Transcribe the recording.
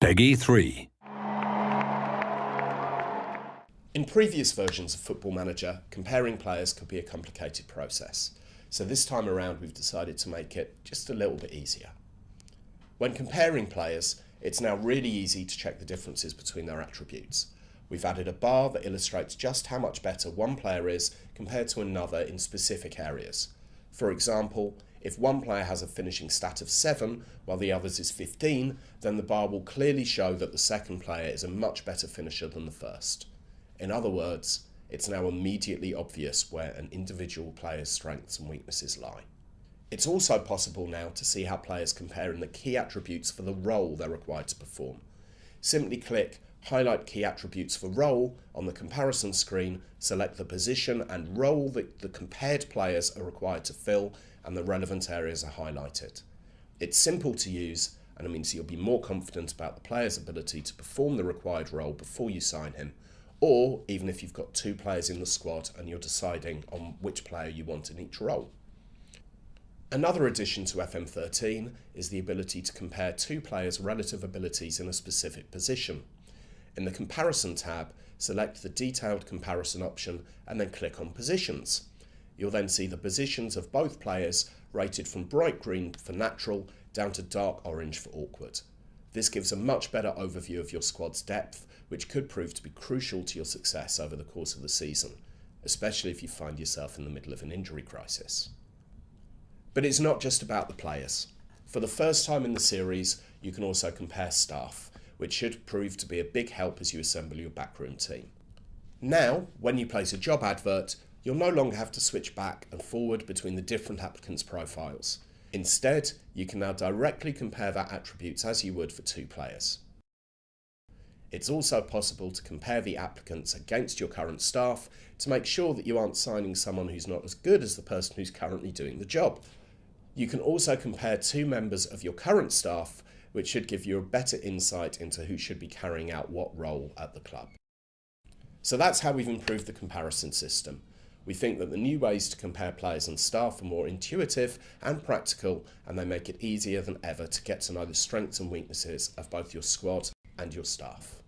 Peggy 3. In previous versions of Football Manager, comparing players could be a complicated process. So this time around we've decided to make it just a little bit easier. When comparing players, it's now really easy to check the differences between their attributes. We've added a bar that illustrates just how much better one player is compared to another in specific areas. For example, if one player has a finishing stat of 7 while the other's is 15, then the bar will clearly show that the second player is a much better finisher than the first. In other words, it's now immediately obvious where an individual player's strengths and weaknesses lie. It's also possible now to see how players compare in the key attributes for the role they're required to perform. Simply click Highlight Key Attributes for Role on the comparison screen, select the position and role that the compared players are required to fill, and the relevant areas are highlighted. It's simple to use, and it means you'll be more confident about the player's ability to perform the required role before you sign him, or even if you've got 2 players in the squad and you're deciding on which player you want in each role. Another addition to FM13 is the ability to compare 2 players' relative abilities in a specific position. In the Comparison tab, select the Detailed Comparison option and then click on Positions. You'll then see the positions of both players rated from bright green for natural down to dark orange for awkward. This gives a much better overview of your squad's depth, which could prove to be crucial to your success over the course of the season, especially if you find yourself in the middle of an injury crisis. But it's not just about the players. For the first time in the series, you can also compare staff, which should prove to be a big help as you assemble your backroom team. Now, when you place a job advert, you'll no longer have to switch back and forward between the different applicants' profiles. Instead, you can now directly compare their attributes as you would for 2 players. It's also possible to compare the applicants against your current staff to make sure that you aren't signing someone who's not as good as the person who's currently doing the job. You can also compare 2 members of your current staff, which should give you a better insight into who should be carrying out what role at the club. So that's how we've improved the comparison system. We think that the new ways to compare players and staff are more intuitive and practical, and they make it easier than ever to get to know the strengths and weaknesses of both your squad and your staff.